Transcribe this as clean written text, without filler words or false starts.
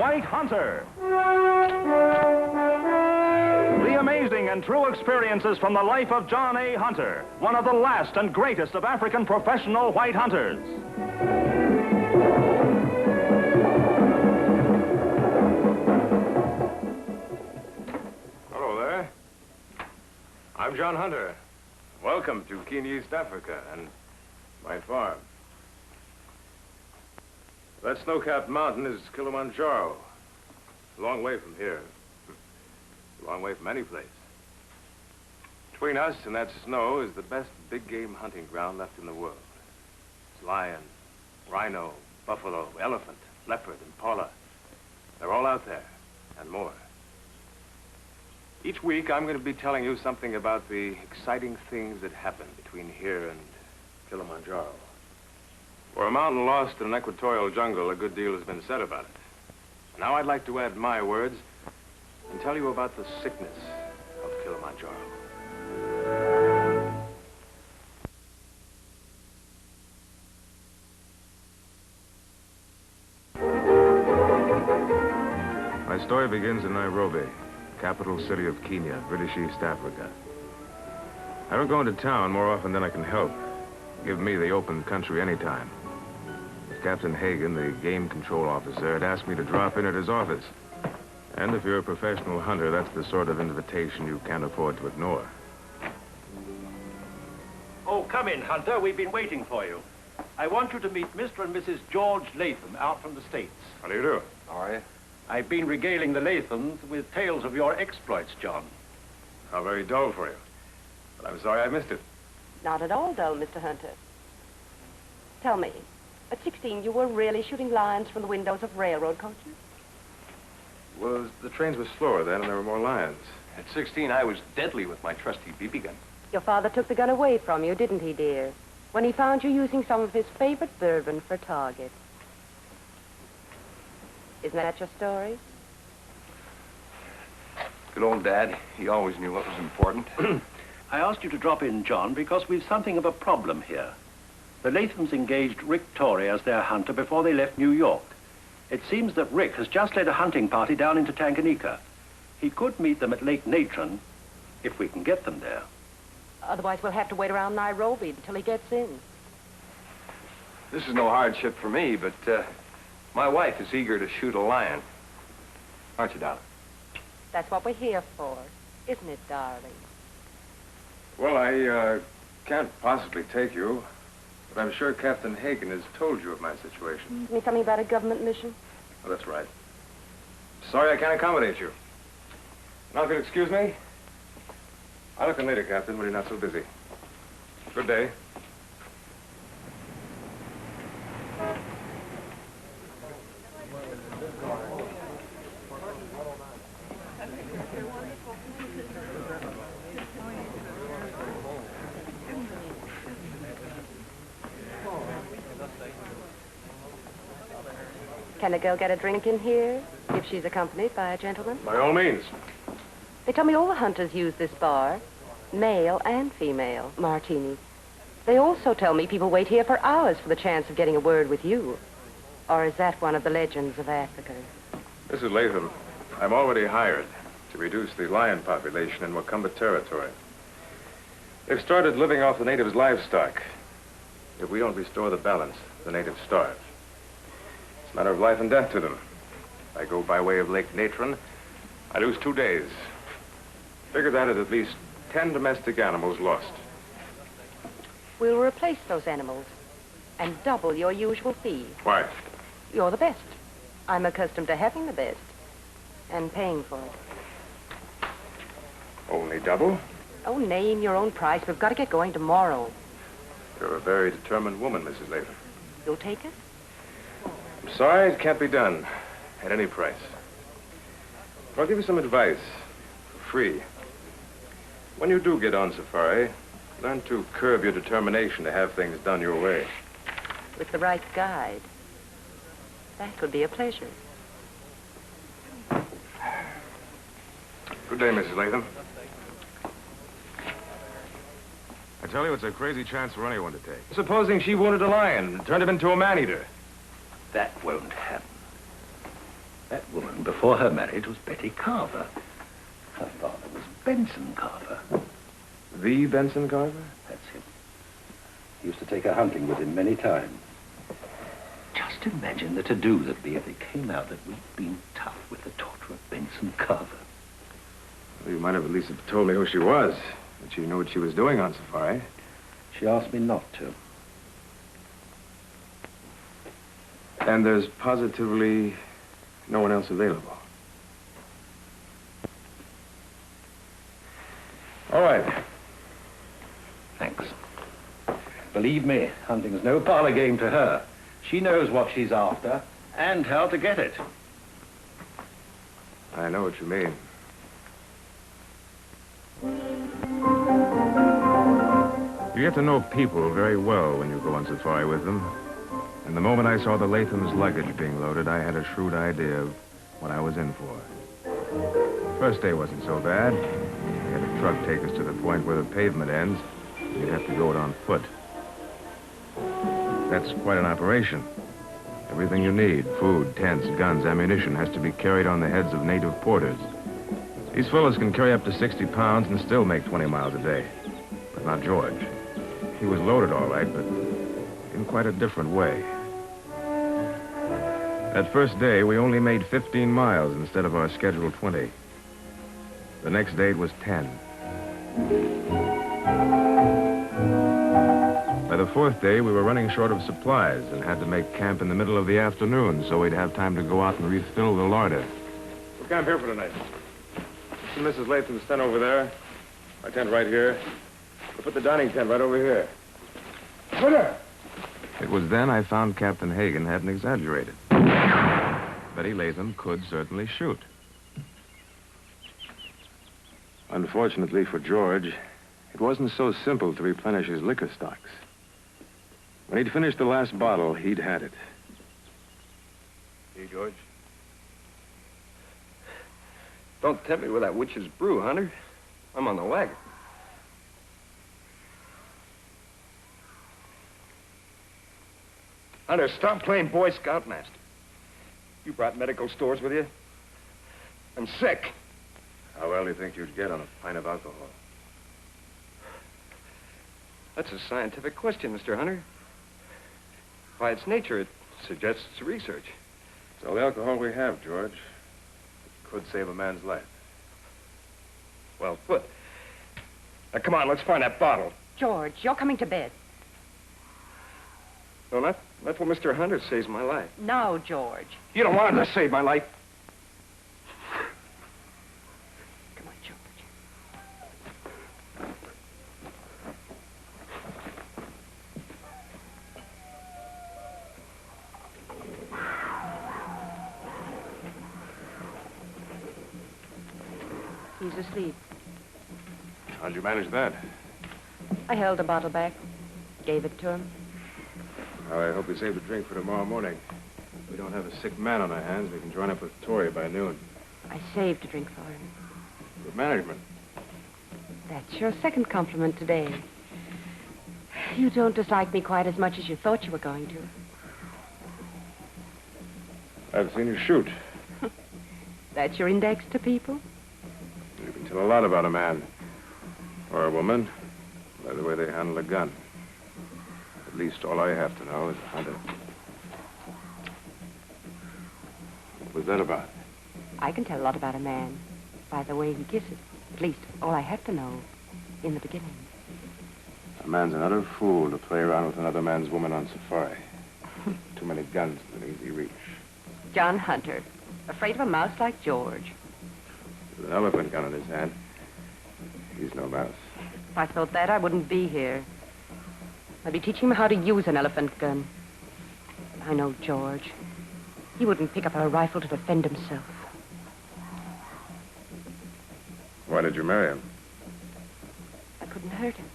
White Hunter. The amazing and true experiences from the life of John A. Hunter, one of the last and greatest of African professional white hunters. Hello there. I'm John Hunter. Welcome to Kenya, East Africa, and my farm. That snow-capped mountain is Kilimanjaro. A long way from here. A long way from any place. Between us and that snow is the best big-game hunting ground left in the world. It's lion, rhino, buffalo, elephant, leopard, impala. They're all out there, and more. Each week, I'm going to be telling you something about the exciting things that happen between here and Kilimanjaro. For a mountain lost in an equatorial jungle, a good deal has been said about it. Now I'd like to add my words and tell you about the sickness of Kilimanjaro. My story begins in Nairobi, capital city of Kenya, British East Africa. I don't go into town more often than I can help. Give me the open country anytime. Captain Hagen, the game control officer, had asked me to drop in at his office. And if you're a professional hunter, that's the sort of invitation you can't afford to ignore. Oh, come in, Hunter. We've been waiting for you. I want you to meet Mr. and Mrs. George Latham out from the States. How do you do? How are you? I've been regaling the Lathams with tales of your exploits, John. How very dull for you. But I'm sorry I missed it. Not at all dull, Mr. Hunter. Tell me, at 16, you were really shooting lions from the windows of railroad coaches? Well, the trains were slower then, and there were more lions. At 16, I was deadly with my trusty BB gun. Your father took the gun away from you, didn't he, dear? When he found you using some of his favorite bourbon for target. Isn't that your story? Good old Dad. He always knew what was important. I asked you to drop in, John, because we've something of a problem here. The Lathams engaged Rick Torrey as their hunter before they left New York. It seems that Rick has just led a hunting party down into Tanganyika. He could meet them at Lake Natron, if we can get them there. Otherwise, we'll have to wait around Nairobi until he gets in. This is no hardship for me, but my wife is eager to shoot a lion. Aren't you, darling? That's what we're here for, isn't it, darling? Well, I can't possibly take you, but I'm sure Captain Hagen has told you of my situation. You mean something about a government mission? Oh, that's right. Sorry I can't accommodate you. Now, if you'll excuse me, I'll look in later, Captain, when you're not so busy. Good day. Can a girl get a drink in here if she's accompanied by a gentleman? By all means. They tell me all the hunters use this bar, male and female, martini. They also tell me people wait here for hours for the chance of getting a word with you. Or is that one of the legends of Africa? Mrs. Latham, I'm already hired to reduce the lion population in Wakamba territory. They've started living off the natives' livestock. If we don't restore the balance, the natives starve. It's a matter of life and death to them. I go by way of Lake Natron, I lose 2 days. Figure that at least 10 domestic animals lost. We'll replace those animals and double your usual fee. Why? You're the best. I'm accustomed to having the best and paying for it. Only double? Oh, name your own price. We've got to get going tomorrow. You're a very determined woman, Mrs. Latham. You'll take it? I'm sorry it can't be done at any price. But I'll give you some advice for free. When you do get on safari, learn to curb your determination to have things done your way. With the right guide. That would be a pleasure. Good day, Mrs. Latham. I tell you, it's a crazy chance for anyone to take. Supposing she wounded a lion and turned him into a man-eater. That won't happen. That woman, before her marriage, was Betty Carver. Her father was Benson Carver. The Benson Carver? That's him. He used to take her hunting with him many times. Just imagine the to-do that'd be if it came out that we'd been tough with the daughter of Benson Carver. Well, you might have at least have told me who she was. That she knew what she was doing on safari. She asked me not to. And there's positively no one else available. All right. Thanks. Believe me, hunting's no parlor game to her. She knows what she's after and how to get it. I know what you mean. You get to know people very well when you go on safari with them. And the moment I saw the Latham's luggage being loaded, I had a shrewd idea of what I was in for. First day wasn't so bad. We had a truck take us to the point where the pavement ends. You'd have to go it on foot. That's quite an operation. Everything you need, food, tents, guns, ammunition, has to be carried on the heads of native porters. These fellows can carry up to 60 pounds and still make 20 miles a day. But not George. He was loaded all right, but in quite a different way. That first day, we only made 15 miles instead of our scheduled 20. The next day, it was 10. By the fourth day, we were running short of supplies and had to make camp in the middle of the afternoon so we'd have time to go out and refill the larder. We'll camp here for tonight. Mrs. Latham's tent over there. My tent right here. We'll put the dining tent right over here. Put her! It was then I found Captain Hagen hadn't exaggerated. Betty Latham could certainly shoot. Unfortunately for George, it wasn't so simple to replenish his liquor stocks. When he'd finished the last bottle, he'd had it. Hey, George. Don't tempt me with that witch's brew, Hunter. I'm on the wagon. Hunter, stop playing Boy Scout master. You brought medical stores with you? I'm sick. How well do you think you'd get on a pint of alcohol? That's a scientific question, Mr. Hunter. By its nature, it suggests research. It's all the alcohol we have, George. It could save a man's life. Well put. Now, come on, let's find that bottle. George, you're coming to bed. No, not what Mr. Hunter saves my life. No, George. You don't want him to save my life. Come on, George. He's asleep. How'd you manage that? I held the bottle back, gave it to him. Well, I hope we save the drink for tomorrow morning. If we don't have a sick man on our hands, we can join up with Tori by noon. I saved a drink for him. Good management. That's your second compliment today. You don't dislike me quite as much as you thought you were going to. I've seen you shoot. That's your index to people? You can tell a lot about a man. Or a woman. By the way they handle a gun. At least all I have to know is a hunter. What was that about? I can tell a lot about a man by the way he kisses. At least all I have to know in the beginning. A man's an utter fool to play around with another man's woman on safari. Too many guns within easy reach. John Hunter, afraid of a mouse like George. With an elephant gun in his hand. He's no mouse. If I thought that, I wouldn't be here. I'd be teaching him how to use an elephant gun. I know George. He wouldn't pick up a rifle to defend himself. Why did you marry him? I couldn't hurt him.